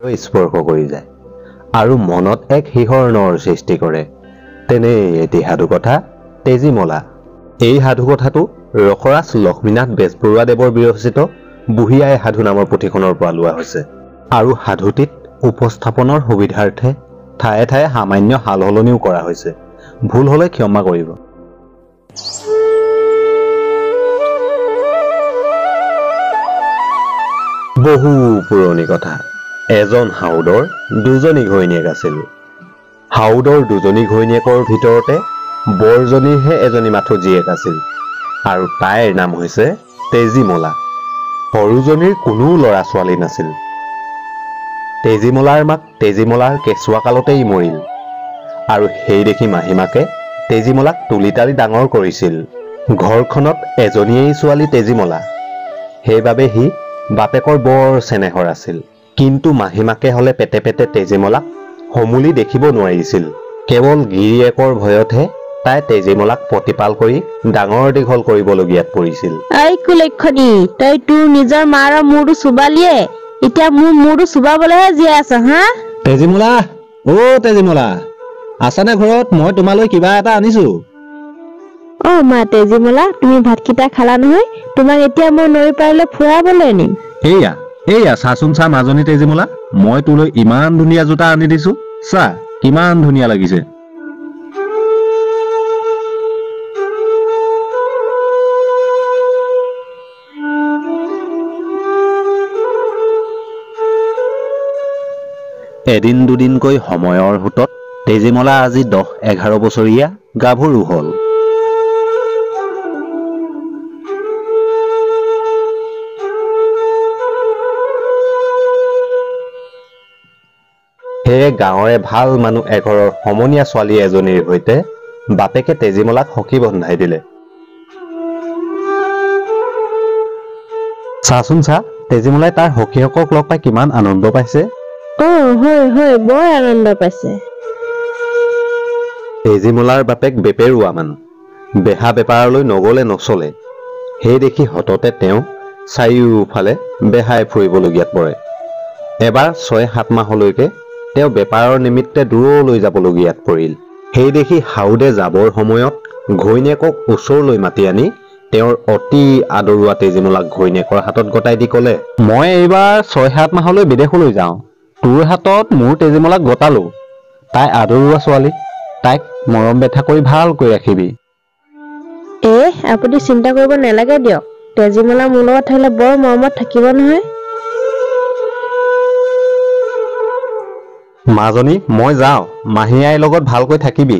স্পৰ্শ কৰি যায় আৰু মনত এক শিহৰণৰ সৃষ্টি কৰে। তেনে এটি সাধুকথা তেজীমলা। এই সাধুকথাটো ৰসৰাজ লক্ষ্মীনাথ বেজবৰুৱাদেৱৰ বিৰচিত বুঢ়ী আই সাধু নামৰ পুথিখনৰ পৰা লোৱা হৈছে আৰু সাধুটিত উপস্থাপনৰ সুবিধাৰ্থে ঠায়ে ঠায়ে সামান্য সালসলনিও কৰা হৈছে। ভুল হলে ক্ষমা কৰিব। বহু পুৰণি কথা। এজন হাউদৰ দুজনী ঘৈণীয়েক আছিল। হাউদৰ দুজনী ঘৈণীয়েকৰ ভিতৰতে বৰজনীৰহে এজনী মাথো জীয়েক আছিল আৰু তাইৰ নাম হৈছে তেজীমলা। সৰুজনীৰ কোনো ল'ৰা ছোৱালী নাছিল। তেজীমলাৰ মাক তেজীমলাৰ কেঁচুৱা কালতেই মৰিল আৰু সেই দেখি মাহীমাকে তেজীমলাক তুলি তালি ডাঙৰ কৰিছিল। ঘৰখনত এজনীয়েই ছোৱালী তেজীমলা, সেইবাবে সি বাপেকৰ বৰ চেনেহৰ আছিল। কিন্তু মাহীমাকে হলে পেটে পেটে তেজীমলাক সমূলি দেখিব নোৱাৰিছিল। কেৱল গিৰিয়েকৰ ভয়তহে তাই তেজীমলাক প্ৰতিপাল কৰি ডাঙৰ দীঘল কৰিবলগীয়াত পৰিছিল। এই কুলক্ষণী, তই তোৰ নিজৰ মাৰ মূৰটো চুবালিয়ে এতিয়া মোৰ মূৰটো চুবাবলৈহে জীয়াই আছ হা? তেজীমলা, অ তেজীমলা, আছানে ঘৰত? মই তোমালৈ কিবা এটা আনিছো। অ মা তেজীমলা, তুমি ভাতকেইটা খালা নহয়? তোমাক এতিয়া মই নৈ পাৰিলে ফুৰাবলৈ নিম। এয়া এয়া চাচোন চা মাজনী তেজীমলা, মই তোলৈ ইমান ধুনীয়া জোতা আনি দিছো। চা কিমান ধুনীয়া লাগিছে। এদিন দুদিনকৈ সময়ৰ সোঁতত তেজীমলা আজি 10-11 বছৰীয়া গাভৰু হল। সেয়ে গাঁৱৰে ভাল মানুহ এঘৰৰ সমনীয়া ছোৱালী এজনীৰ সৈতে বাপেকে তেজীমলাক সখী বন্ধাই দিলে। চাচোন চা, তেজীমলাই তাৰ সখীসকলক লগ পাই কিমান আনন্দ পাইছে। অ হয় হয়, বৰ আনন্দ পাইছে। তেজীমলাৰ বাপেক বেপেৰুৱা মানুহ, বেহা বেপাৰলৈ নগলে নচলে। সেই দেখি হততে তেওঁ চাৰিওফালে বেহাই ফুৰিবলগীয়াত পৰে। এবাৰ 6-7 মাহলৈকে তেওঁ বেপাৰৰ নিমিত্তে দূৰলৈ যাবলগীয়াত পৰিল। সেই দেখি হাউদে যাবৰ সময়ত ঘৈণীয়েকক ওচৰলৈ মাতি আনি তেওঁৰ অতি আদৰুৱা তেজীমলাক ঘৈণীয়েকৰ হাতত গতাই দি কলে, মই এইবাৰ 6-7 মাহলৈ বিদেশলৈ যাওঁ। তোৰ হাতত মোৰ তেজীমলাক গতালো। তাই আদৰুৱা ছোৱালী, তাইক মৰম বেথা কৰি ভালকৈ ৰাখিবি। আপুনি চিন্তা কৰিব নালাগে দিয়ক। তেজীমলা মোৰ লগত থাকিলে বৰ মৰমত থাকিব নহয়। মাজনী, মই যাওঁ। মাহী আইৰ লগত ভালকৈ থাকিবি।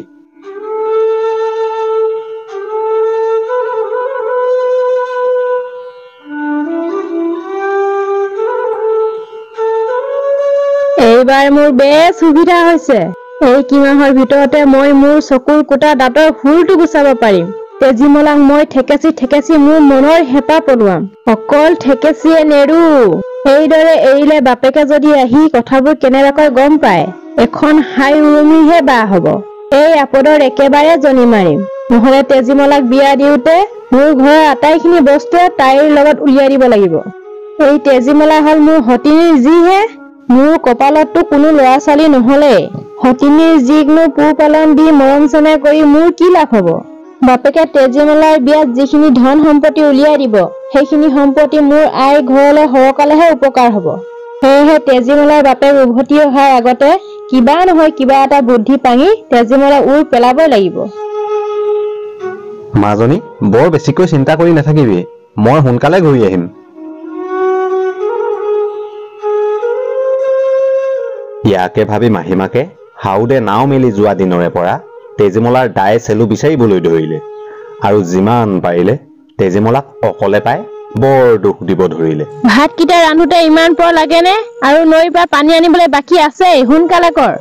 এইবাৰ মোৰ বেছ সুবিধা হৈছে। এই কিমাহৰ ভিতৰতে মই মোৰ চকুৰ কুটা দাঁতৰ ফুলটো গুচাব পাৰিম। তেজীমলাক মই ঠেকেচি ঠেকেচি মোৰ মনৰ হেঁপাহ পলোৱাম। অকল ঠেকেচিয়ে নেৰো। এইদৰে এৰিলে বাপেকে যদি আহি কথাবোৰ কেনেবাকৈ গম পায়, এখন হাই উৰুমিহে বাহ হব। এই আপদৰ একেবাৰে জনি মাৰিম। নহলে তেজীমলাক বিয়া দিওঁতে মোৰ ঘৰৰ আটাইখিনি বস্তুৱে তাইৰ লগত উলিয়াই দিব লাগিব। এই তেজীমলা হল মোৰ সতিনীৰ যিহে। মোৰ কপালততো কোনো ল'ৰা ছোৱালী নহলে সতিনীৰ জীকনো পোহপালন দি মৰম চেনেহ কৰি মোৰ কি লাভ হব? বাপেকে তেজীমলাৰ বিয়াত যিখিনি ধন সম্পত্তি উলিয়াই দিব, সেইখিনি সম্পত্তি মোৰ আইৰ ঘৰলৈ সৰকালেহে উপকাৰ হব। সেয়েহে তেজীমলাৰ বাপেক উভতি অহাৰ আগতে কিবা নহয় কিবা এটা বুদ্ধি পাঙি তেজীমলা উৰ পেলাবই লাগিব। মাজনী, বৰ বেছিকৈ চিন্তা কৰি নাথাকিবি। মই সোনকালে ঘূৰি আহিম। ইয়াকে ভাবি মাহীমাকে হাউদে নাও মেলি যোৱা দিনৰে পৰা তেজীমলাৰ দাই চেলু বিচাৰিবলৈ ধৰিলে আৰু যিমান পাৰিলে তেজীমলাক অকলে পাই বৰ দুখ দিব ধৰিলে। ভাতকেইটা ৰান্ধোতে ইমান পৰ লাগেনে? আৰু নৈৰ পৰা পানী আনিবলৈ বাকী আছে, সোনকালে কৰ।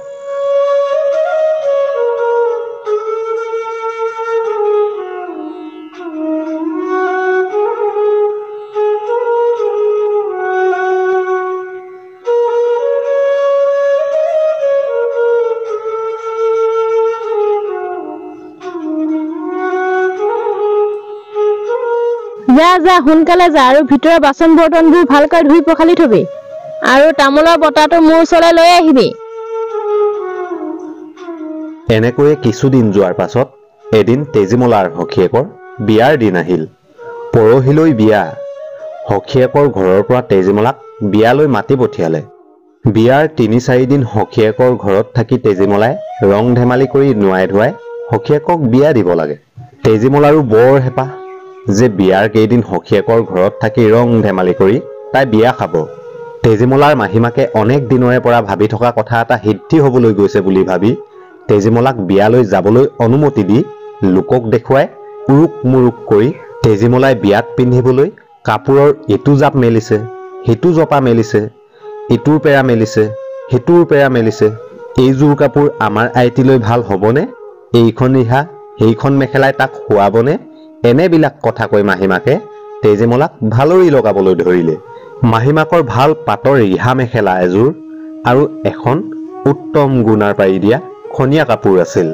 যা যা সোনকালে যা আৰু ভিতৰৰ বাচন বৰ্তনবোৰ ভালকৈ ধুই পখালি থবি। আৰু তামোলৰ বটাটো মোৰ ওচৰলৈ লৈ আহিবি। এনেকৈয়ে কিছুদিন যোৱাৰ পাছত এদিন তেজীমলাৰ সখীয়েকৰ বিয়াৰ দিন আহিল। পৰহিলৈ বিয়া। সখীয়েকৰ ঘৰৰ পৰা তেজীমলাক বিয়ালৈ মাতি পঠিয়ালে। বিয়াৰ ৩-৪ দিন সখীয়েকৰ ঘৰত থাকি তেজীমলাই ৰং ধেমালি কৰি নোৱাই ধুৱাই সখীয়েকক বিয়া দিব লাগে। তেজীমলাৰো বৰ হেঁপাহ যে বিয়াৰ কেইদিন সখীয়েকৰ ঘৰত থাকি ৰং ধেমালি কৰি তাই বিয়া খাব। তেজীমলাৰ মাহীমাকে অনেক দিনৰে পৰা ভাবি থকা কথা এটা সিদ্ধি হবলৈ গৈছে বুলি ভাবি তেজীমলাক বিয়ালৈ যাবলৈ অনুমতি দি লোকক দেখুৱাই উৰুক মুৰুক কৰি তেজীমলাই বিয়াত পিন্ধিবলৈ কাপোৰৰ ইটো জাপ মেলিছে, সিটো জপা মেলিছে, ইটোৰ পেৰা মেলিছে, সিটোৰ পেৰা মেলিছে। এইযোৰ কাপোৰ আমাৰ আইটিলৈ ভাল হ'বনে? এইখন ৰিহা সেইখন মেখেলাই তাক শুৱাবনে? এনেবিলাক কথা কৈ মাহীমাকে তেজীমলাক ভালৰি লগাবলৈ ধৰিলে। মাহীমাকৰ ভাল পাতৰ ৰিহা মেখেলা এযোৰ আৰু এখন উত্তম গুণাৰ পাৰি দিয়া খনীয়া কাপোৰ আছিল।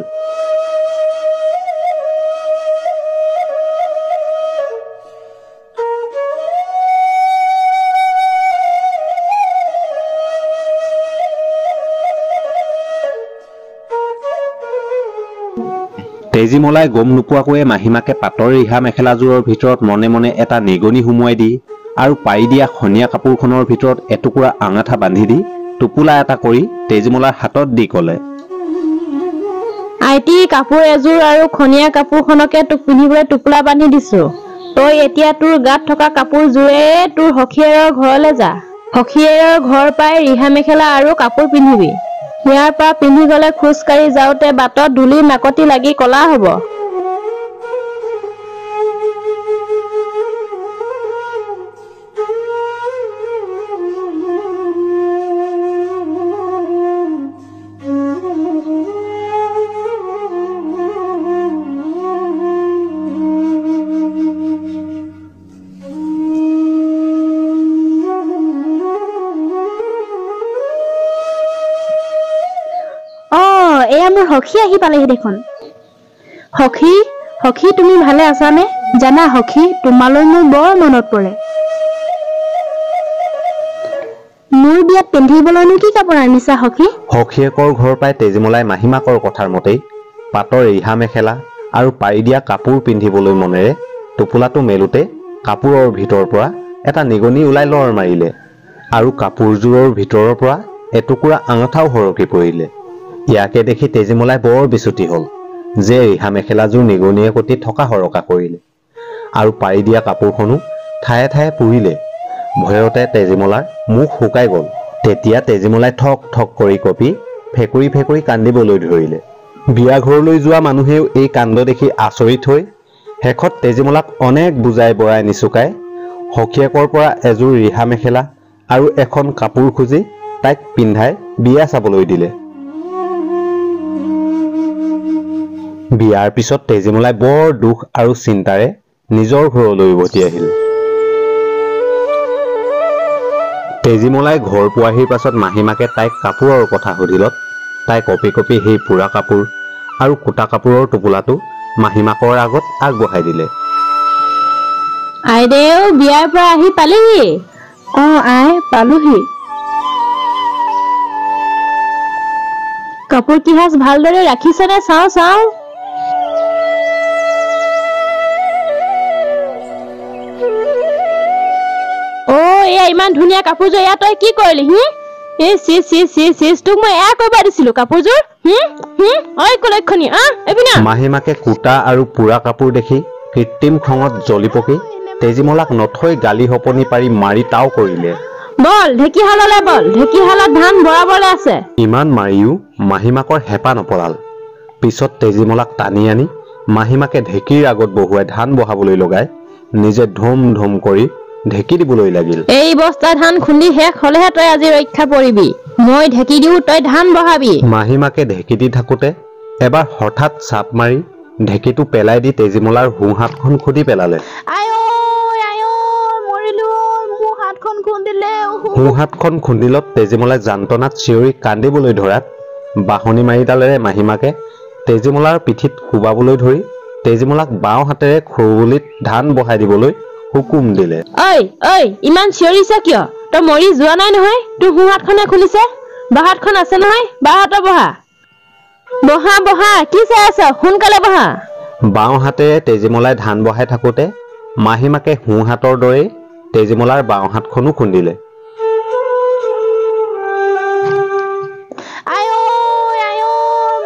তেজীমলাই গম নোপোৱাকৈয়ে মাহীমাকে পাতৰ ৰিহা মেখেলাযোৰৰ ভিতৰত মনে মনে এটা নিগনি সুমুৱাই দি আৰু পাৰি দিয়া খনীয়া কাপোৰখনৰ ভিতৰত এটুকুৰা আঙাঠা বান্ধি দি টোপোলা এটা কৰি তেজীমলাৰ হাতত দি ক'লে, আইটি, কাপোৰ এযোৰ আৰু খনীয়া কাপোৰখনকে তোক পিন্ধিবলৈ টোপোলা বান্ধি দিছো। তই এতিয়া তোৰ গাত থকা কাপোৰযোৰে তোৰ সখীয়েৰৰ ঘৰলৈ যা। সখীয়েৰৰ ঘৰ পাই ৰিহা মেখেলা আৰু কাপোৰ পিন্ধিবি। ইয়াৰ পৰা পিন্ধি গলে খোজকাঢ়ি যাওঁতে বাটত ধূলি মাকতি লাগি কলা হব। এয়া মোৰ সখী আহি পালেহি দেখোন। সখী, সখী তুমি ভালে আছানে? জানা সখী, তোমালৈ মোৰ বৰ মনত পৰে। মোৰ বিয়াত পিন্ধিবলৈনো কি কাপোৰ আনিছা সখী? সখীয়েকৰ ঘৰ পাই তেজীমলাই মাহীমাকৰ কথাৰ মতেই পাতৰ ৰিহা মেখেলা আৰু পাৰি দিয়া কাপোৰ পিন্ধিবলৈ মনেৰে টোপোলাটো মেলোতে কাপোৰৰ ভিতৰৰ পৰা এটা নিগনি ওলাই লৰ মাৰিলে আৰু কাপোৰযোৰৰ ভিতৰৰ পৰা এটুকুৰা আঙঠাও সৰকি পৰিলে। ইয়াকে দেখি তেজীমলাই বৰ বিচুতি হল যে ৰিহা মেখেলাযোৰ নিগনিয়ে কটি থকা সৰকা কৰিলে আৰু পাৰি দিয়া কাপোৰখনো ঠায়ে ঠায়ে পুৰিলে। ভয়তে তেজীমলাৰ মুখ শুকাই গল। তেতিয়া তেজীমলাই ঠক ঠক কৰি কপি ফেকুৰি ফেকুৰি কান্দিবলৈ ধৰিলে। বিয়া ঘৰলৈ যোৱা মানুহেও এই কাণ্ড দেখি আচৰিত হৈ শেষত তেজীমলাক অনেক বুজাই বৰাই নিচুকাই সখীয়েকৰ পৰা এযোৰ ৰিহা মেখেলা আৰু এখন কাপোৰ খুজি তাইক পিন্ধাই বিয়া চাবলৈ দিলে। বিয়াৰ পিছত তেজীমলাই বৰ দুখ আৰু চিন্তাৰে নিজৰ ঘৰলৈ উভতি আহিল। তেজীমলাই ঘৰ পোৱাহিৰ পাছত মাহীমাকে তাইক কাপোৰৰ কথা সুধিলত তাই কপি কপি সেই পুৰা কাপোৰ আৰু কোটা কাপোৰৰ টোপোলাটো মাহীমাকৰ আগত আগবঢ়াই দিলে। আইদেউ, বিয়াৰ পৰা আহি পালেহি? আই পালোহি। কাপোৰ কি সাজ ভালদৰে ৰাখিছেনে চাওঁ চাওঁ। এয়া ইমান ধুনীয়া কাপোৰযোৰ, এয়া তই কি কৰিলি? তোক মই এয়া কৰিব দিছিলো কাপোৰযোৰ। মাহীমাকে কোটা আৰু পুৰা কাপোৰ দেখি কৃত্ৰিম খঙত জ্বলি পকি তেজীমলাক নথৈ গালি সপনি পাৰি মাৰি তাও কৰিলে। বল ঢেঁকীশাললৈ বল, ঢেঁকীশালত ধান ভৰাবলৈ আছে। ইমান মাৰিও মাহীমাকৰ হেঁপাহ নপৰাল। পিছত তেজীমলাক টানি আনি মাহীমাকে ঢেঁকীৰ আগত বহুৱাই ধান বহাবলৈ লগাই নিজে ধুম ধুম কৰি ঢেঁকী দিবলৈ লাগিল। এই বস্তা ধান খুন্দি শেষ হলেহে তই আজি ৰক্ষা পৰিবি। মই ঢেঁকী দিও, তই ধান বহাবি। মাহীমাকে ঢেঁকী দি থাকোতে এবাৰ হঠাৎ চাপ মাৰি ঢেঁকীটো পেলাই দি তেজীমলাৰ সোঁ হাতখন খুদি পেলালে। সোঁ হাতখন খুন্দিলত তেজীমলাই যান্তনাত চিঞৰি কান্দিবলৈ ধৰাত বাঁহনি মাৰিডালেৰে মাহীমাকে তেজীমলাৰ পিঠিত কোবাবলৈ ধৰি তেজীমলাক বাওঁ হাতেৰে খৰুলিত ধান বহাই দিবলৈ হুকুম দিলে। ইমান চিঞৰিছা কিয়? তই মৰি যোৱা নাই নহয়। তোৰ সোঁ হাতখনে খুলিছে, বাঁ হাতখন আছে নহয়। বাঁ হাতৰ বহা বহা বহা, কি চাই আছ? সোনকালে বহা। বাওঁ হাতেৰে তেজীমলাই ধান বহাই থাকোঁতে মাহীমাকে সোঁ হাতৰ দৰেই তেজীমলাৰ বাওঁ হাতখনো খুন্দিলে।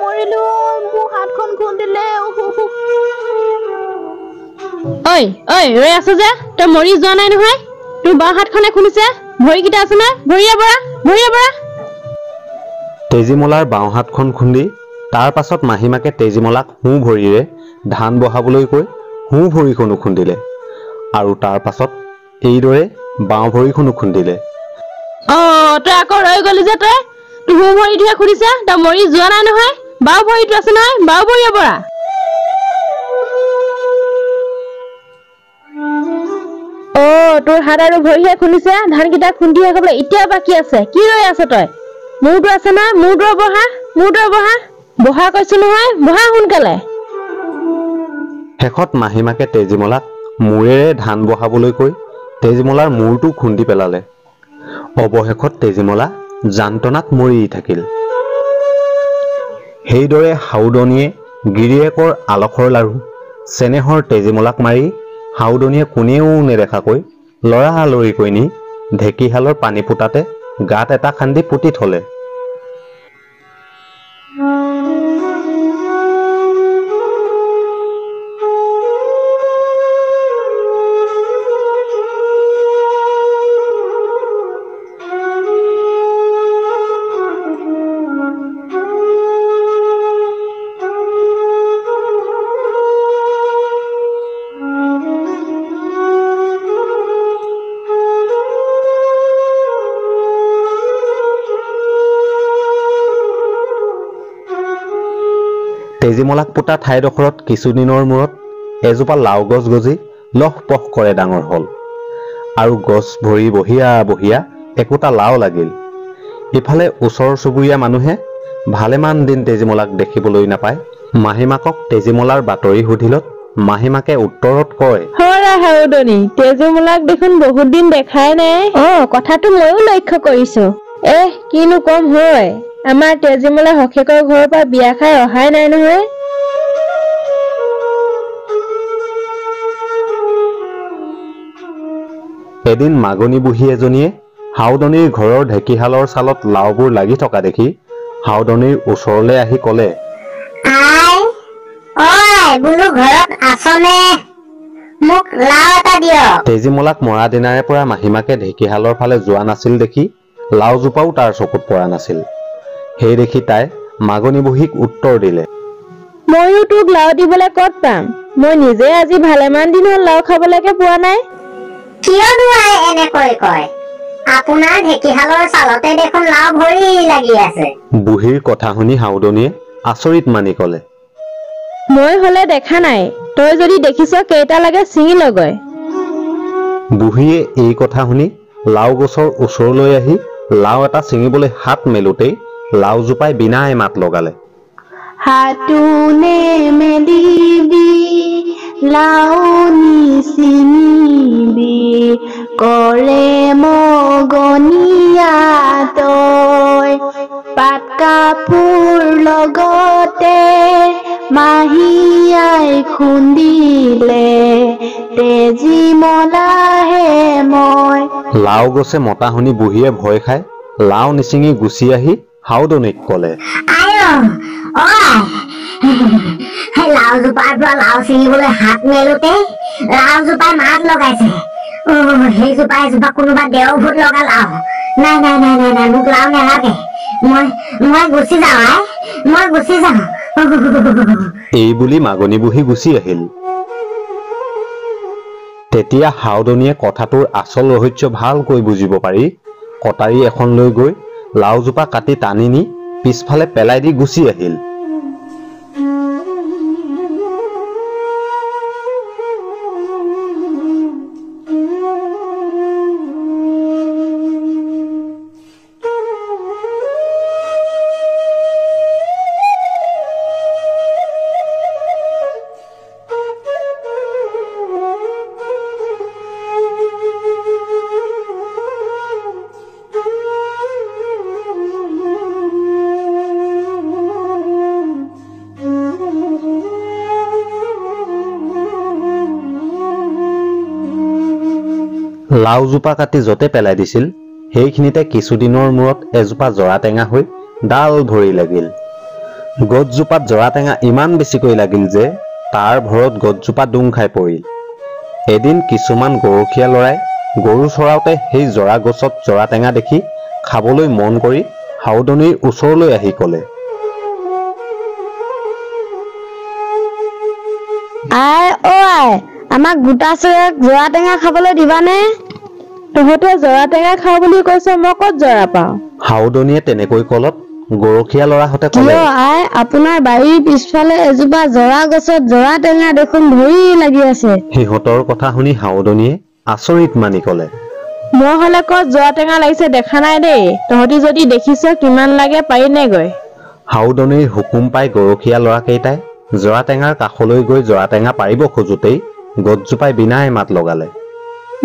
মৰিলো, মোৰ হাতখন খুন্দিলে। ঐ ঐ ৰৈ আছ যে, তই মৰি যোৱা নাই নহয়। তোৰ বাওঁ হাতখনে খুলিছে, ভৰিকেইটা আছে নহয়। ভৰিয়ে বৰা, ভৰিয়ে বৰা। তেজীমলাৰ বাওঁ হাতখন খুন্দি তাৰ পাছত মাহীমাকে তেজীমলাক সোঁ ভৰিৰে ধান বহাবলৈ কৈ সোঁ ভৰিখনো খুন্দিলে আৰু তাৰ পাছত এইদৰে বাওঁ ভৰিখনো খুন্দিলে। তই আকৌ ৰৈ গলি যে, তই তোৰ সোঁ ভৰিটোহে খুলিছে, তই মৰি যোৱা নাই নহয়। বাওঁ ভৰিটো আছে নহয়, বাওঁ ভৰিয়ে বৰা। তোৰ হাত আৰু ভৰিহে খুলিছে, ধানকেইটা খুন্দি হৈ গ'লে এতিয়া বাকী আছে। কি ৰৈ আছ তই? মূৰটো আছে নহয়, মূৰটো বহা, মূৰটো বহা, বহা কৈছো নহয়, বহা সোনকালে। শেষত মাহীমাকে তেজীমলাক মূৰেৰে ধান বহাবলৈ কৈ তেজীমলাৰ মূৰটো খুন্দি পেলালে। অৱশেষত তেজীমলা যান্ত্ৰণাত মৰি থাকিল। সেইদৰে হাউদনীয়ে গিৰিয়েকৰ আলসৰ লাৰু চেনেহৰ তেজীমলাক মাৰি হাউদনীয়ে কোনেও নেদেখাকৈ লৰালৰিকৈ নি ঢেঁকীশালৰ পানী পোতাতে গাত এটা খান্দি পুতি থলে। তেজীমলাক পোতা ঠাইডোখৰত কিছুদিনৰ মূৰত এজোপা লাও গছ গজি লহপহ কৰে ডাঙৰ হল আৰু গছ ভৰি বহিয়া বহিয়া একোটা লাও লাগিল। ইফালে ওচৰ চুবুৰীয়া মানুহে ভালেমান দিন তেজীমলাক দেখিবলৈ নাপায়। মাহীমাকক তেজীমলাৰ বাতৰি সুধিলত মাহীমাকে উত্তৰত কয়, হৰা হাউদনী, তেজীমলাক দেখোন বহুত দিন দেখাই নাই। কথাটো ময়ো লক্ষ্য কৰিছো। কিনো কম হয়, আমাৰ তেজীমলা হখেকৰ ঘৰৰ পৰা বিয়া খাই অহাই নাই নহয়। এদিন মাগনী বুঢ়ী এজনীয়ে হাউদনীৰ ঘৰৰ ঢেঁকীশালৰ ছালত লাওবোৰ লাগি থকা দেখি হাউদনীৰ ওচৰলৈ আহি কলে, তেজীমলাক মৰা দিনাৰে পৰা মাহীমাকে ঢেঁকীশালৰ ফালে যোৱা নাছিল দেখি লাওজোপাও তাৰ চকুত পৰা নাছিল। সেই দেখি তাই মাগনী বুঢ়ীক উত্তৰ দিলে, ময়ো তোক লাও দিবলৈ ক'ত পাম? মই নিজে আজি ভালেমান দিন হ'ল লাও খাবলৈকে পোৱা নাই। কিয়নো এনেকৈ কয়? আপোনাৰ ঢেঁকীশালৰ ছালতে দেখোন লাও ভৰি লাগি আছে। বুঢ়ীৰ কথা শুনি হাউদনীয়ে আচৰিত মানি কলে, মই হলে দেখা নাই, তই যদি দেখিছ কেইটা লাগে ছিঙি লগয়। বুঢ়ীয়ে এই কথা শুনি লাও গছৰ ওচৰলৈ আহি লাও এটা ছিঙিবলৈ হাত মেলোতেই লাওজোপাই বিনাই মাত লগালে, হাতুনে মেলিবি লাও নিচিঙিবি, কৰে মগনিয়া তই, পাত কাপোৰ লগতে মাহীয়াই খুন্দিলে, তেজীমলাহে মই। লাও গছে মতা শুনি বুঢ়ীয়ে ভয় খাই লাও নিচিঙি গুচি আহি হাউদনীক কলে, লাওজোপাৰ পৰা লাও ছিঙিবলৈ হাত মেলোতে লাওজোপাই মাত লগাইছে। সেইজোপা এজোপা কোনোবা দেওভূত লগা লাও। নাই নাই নাই নাই নাই, মোক লাও নালাগে, মই গুচি যাওঁ, মই গুচি যাওঁ। এই বুলি মাগনী বুঢ়ী গুচি আহিল। তেতিয়া হাউদনীয়ে কথাটোৰ আচল ৰহস্য ভালকৈ বুজিব পাৰি কটাৰী এখন লৈ গৈ লাওজোপা কাটি টানি নি পিছফালে পেলাই দি গুচি আহিল। লাওজোপা কাটি য'তে পেলাই দিছিল সেইখিনিতে কিছুদিনৰ মূৰত এজোপা জৰা টেঙা হৈ ডাল ভৰি লাগিল। গছজোপাত জৰা টেঙা ইমান বেছিকৈ লাগিল যে তাৰ ভৰত গছজোপা ডুং খাই পৰিল। এদিন কিছুমান গৰখীয়া ল'ৰাই গৰু চৰাওঁতে সেই জৰা গছত জৰা টেঙা দেখি খাবলৈ মন কৰি হাউদনীৰ ওচৰলৈ আহি ক'লে, আই অ আই, আমাক গোটা চৰাক জৰা টেঙা খাবলৈ দিবানে? তহঁতে জৰা টেঙা খাওঁ বুলি কৈছ, মই ক'ত জৰা পাওঁ? হাউদনীয়ে তেনেকৈ ক'লত গৰখীয়া ল'ৰাহঁতে ক'লে, কিয় আই, আপোনাৰ বাৰীৰ পিছফালে এজোপা জৰা গছত জৰা টেঙা দেখোন ভৰি লাগি আছে। সিহঁতৰ কথা শুনি হাউদনীয়ে আচৰিত মানি ক'লে, মই হ'লে ক'ত জৰা টেঙা লাগিছে দেখা নাই দেই। তহঁতি যদি দেখিছ কিমান লাগে পাৰিনেগৈ। হাউদনীৰ হুকুম পাই গৰখীয়া ল'ৰাকেইটাই জৰা টেঙাৰ কাষলৈ গৈ জৰা টেঙা পাৰিব খোজোতেই গছজোপাই বিনাই মাত লগালে,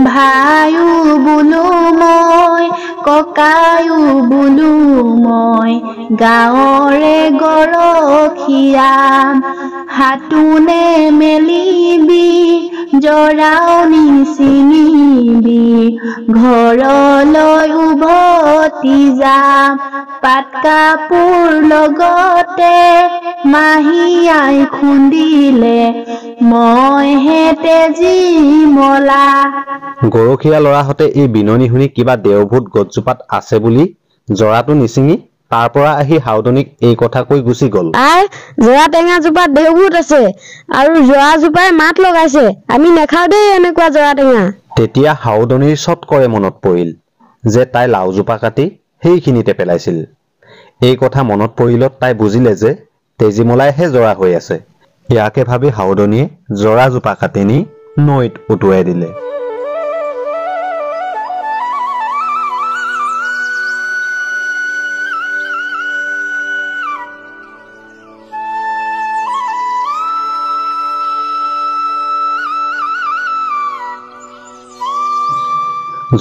ভাইও বোলো মই, ককায়ো বোলো মই, গাঁৱৰে গৰখীয়া, হাতোনে মেলিবি, জৰাও নিচিঙিবি, ঘৰলৈ উভতি যাম, পাট কাপোৰ লগতে মাহী আই খুন্দিলে, মই হে তেজী মলা। গৰখীয়া ল'ৰাহঁতে এই বিননি শুনি কিবা দেওভূত গছজোপাত আছে বুলি জৰাটো নিচিঙি তাৰ পৰা আহি হাউদনীক এই কথা কৈ গুচি গ'ল। আই, জৰা টেঙা জোপাত দেওভূত আছে আৰু জৰা জোপাই মাত লগাইছে, আমি নাখাওঁ দেই এনেকুৱা জৰা টেঙা। তেতিয়া হাউদনীৰ চটকৰে মনত পৰিল যে তাই লাওজোপা কাটি সেইখিনিতে পেলাইছিল। এই কথা মনত পৰিলত তাই বুজিলে যে তেজীমলাইহে জৰা হৈ আছে। ইয়াকে ভাবি হাউদনীয়ে জৰাজোপা কাটি নি নৈত উটুৱাই দিলে।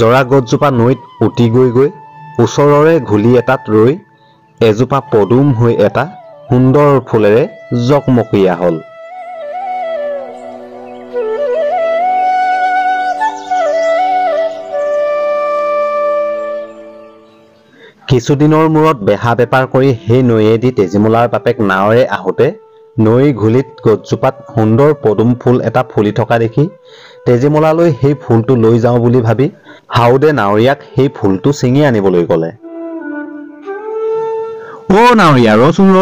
জৰা গছজোপা নৈত উটি গৈ গৈ ওচৰৰে ঘুলি এটাত ৰৈ এজোপা পদুম হৈ এটা সুন্দৰ ফুলেৰে জকমকীয়া হ'ল। কিছুদিনৰ মূৰত বেহা বেপাৰ কৰি সেই নৈয়েদি তেজীমলাৰ বাপেক নাৱেৰে আহোঁতে নৈৰ ঘুলিত গছজোপাত সুন্দৰ পদুম ফুল এটা ফুলি থকা দেখি তেজীমলালৈ সেই ফুলটো লৈ যাওঁ বুলি ভাবি হাউদে নাৱৰীয়াক সেই ফুলটো ছিঙি আনিবলৈ ক'লে। অ নাৱৰীয়া, ৰচোন ৰ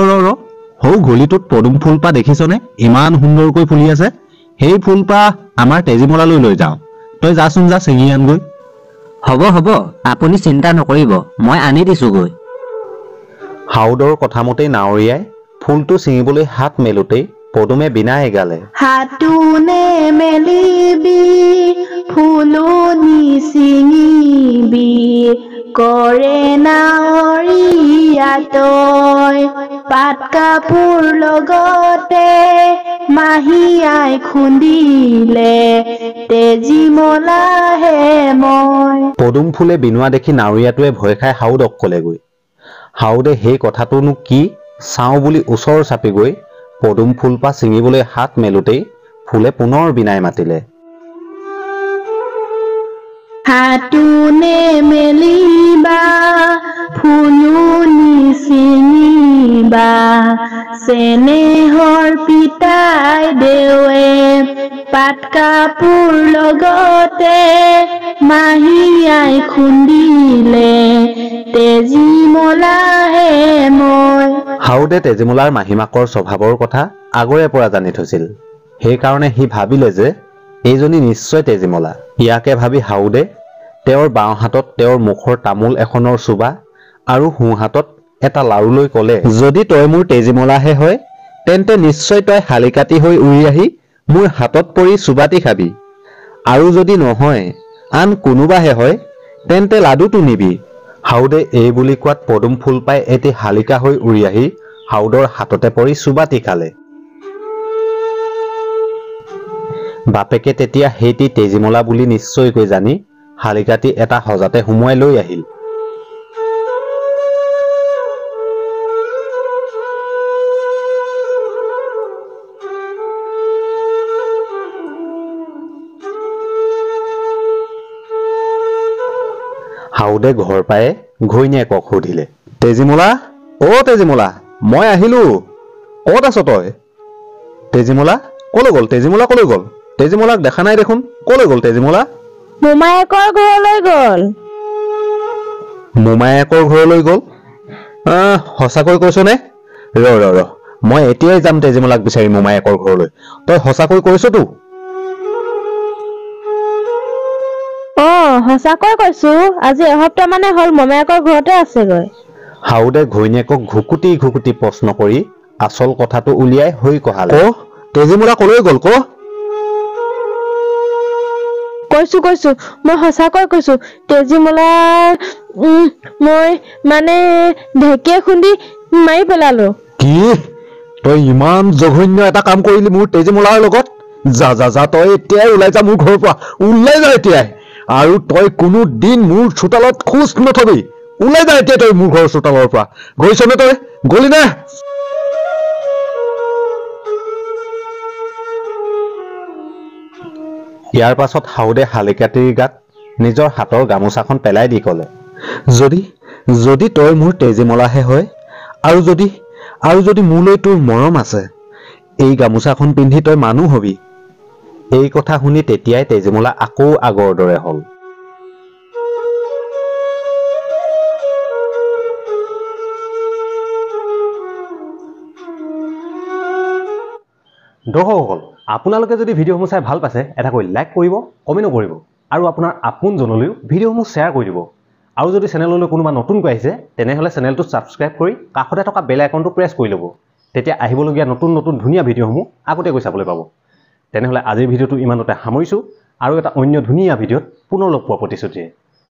সৌ ঘুলিটোত পদুম ফুলপা দেখিছনে? ইমান সুন্দৰকৈ ফুলি আছে। সেই ফুলপা আমাৰ তেজীমলালৈ লৈ যাওঁ। তই যাচোন, যা ছিঙি আনগৈ। হ'ব হ'ব, আপুনি চিন্তা নকৰিব, মই আনি দিছোগৈ। হাউদৰ কথামতেই নাৱৰীয়াই ফুলটো ছিঙিবলৈ হাত মেলোতেই পদুমে বিনাই গালে, হাতোনে মেলিবি, ফুলো নিচিঙিবি, কৰে নাৱৰীয়া তই, পাট কাপোৰ লগতে মাহী আই খুন্দিলে, তেজীমলাহে মই। পদুম ফুলে বিনোৱা দেখি নাৱৰীয়াটোৱে ভয় খাই হাউদক ক'লেগৈ। হাউদে সেই কথাটোনো কি চাওঁ বুলি ওচৰ চাপি গৈ পদুম ফুলপা ছিঙিবলৈ হাত মেলোতেই ফুলে পুনৰ বিনাই মাতিলে, হাতোনে মেলিবা, ফুলো নিচিঙিবা, চেনেহৰ পিতাই দেৱে, পাট কাপোৰ লগতে মাহী আই খুন্দিলে, তেজীমলাহে মই। হাউদে তেজীমলাৰ মাহীমাকৰ স্বভাৱৰ কথা আগৰে পৰা জানি থৈছিল। সেইকাৰণে সি ভাবিলে যে এইজনী নিশ্চয় তেজীমলা। ইয়াকে ভাবি হাউদে তেওঁৰ বাওঁ হাতত তেওঁৰ মুখৰ তামোল এখনৰ চোবা আৰু সোঁ হাতত এটা লাৰু লৈ ক'লে, যদি তই মোৰ তেজীমলাহে হয় তেন্তে নিশ্চয় তই শালিকাতি হৈ উৰি আহি মোৰ হাতত পৰি চুবাটি খাবি, আৰু যদি নহয় আন কোনোবাহে হয় তেন্তে লাডুটো নিবি। হাউদে এই বুলি কোৱাত পদুম ফুল পাই এটি শালিকা হৈ উৰি আহি হাউদৰ হাততে পৰি চুবাটি খালে। বাপেকে তেতিয়া সেইটি তেজীমলা বুলি নিশ্চয়কৈ জানি শালিকাটি এটা সজাতে সুমুৱাই লৈ আহিল। হাউদে ঘৰ পায়ে ঘৈণীয়েকক সুধিলে, তেজীমলা, অ' তেজীমলা, মই আহিলো, ক'ত আছ তই? তেজীমলা কলৈ গ'ল? তেজীমলা কলৈ গ'ল? তেজীমলাক দেখা নাই দেখোন, কলৈ গ'ল তেজীমলা? মোমায়েকৰ ঘৰলৈ গ'ল। মোমায়েকৰ ঘৰলৈ গ'ল? সঁচাকৈ কৈছনে? ৰ মই এতিয়াই যাম তেজীমলাক বিচাৰি মোমায়েকৰ ঘৰলৈ। তই সঁচাকৈ কৈছতো? সঁচাকৈ কৈছো, আজি এসপ্তাহ মানে হ'ল মোমায়েকৰ ঘৰতে আছেগৈ। হাউদে ঘৈণীয়েকক ঘুকুটি ঘুকুটি প্ৰশ্ন কৰি আচল কথাটো উলিয়াই হৈ কহালে, তেজীমলা কলৈ গ'ল ক? কৈছো মই সঁচাকৈ কৈছো, তেজীমলা মই মানে ঢেঁকীয়ে খুন্দি মাৰি পেলালো। কি? তই ইমান জঘন্য এটা কাম কৰিলি মোৰ তেজীমলাৰ লগত? যা তই এতিয়াই ওলাই যা মোৰ ঘৰৰ পৰা, ওলাই যা এতিয়াই। আৰু তই কোনো দিন মোৰ চোতালত খোজ নথবি। ওলাই যা এতিয়া তই মোৰ ঘৰৰ চোতালৰ পৰা। গৈছনে তই? গলি নে? ইয়াৰ পাছত হাউদে শালিকাটিৰ গাত নিজৰ হাতৰ গামোচাখন পেলাই দি ক'লে, যদি তই মোৰ তেজীমলাহে হয়, আৰু যদি মোলৈ তোৰ মৰম আছে, এই গামোচাখন পিন্ধি তই মানুহ হবি। এই কথা শুনি তেতিয়াই তেজীমলা আকৌ আগৰ দৰে হ'ল। দৰ্শকসকল, আপোনালোকে যদি ভিডিঅ'সমূহ চাই ভাল পাইছে, এটাকৈ লাইক কৰিব, কমেণ্টো কৰিব, আৰু আপোনাৰ আপোনজনলৈও ভিডিঅ'সমূহ শ্বেয়াৰ কৰি দিব। আৰু যদি চেনেললৈ কোনোবা নতুনকৈ আহিছে, তেনেহ'লে চেনেলটো ছাবস্ক্ৰাইব কৰি কাষতে থকা বেল আইকনটো প্ৰেছ কৰি ল'ব। তেতিয়া আহিবলগীয়া নতুন ধুনীয়া ভিডিঅ'সমূহ আগতীয়াকৈ চাবলৈ পাব। তেনেহ'লে আজিৰ ভিডিঅ'টো ইমানতে সামৰিছোঁ, আৰু এটা অন্য ধুনীয়া ভিডিঅ'ত পুনৰ লগ পোৱা প্ৰতিশ্ৰুতিৰে।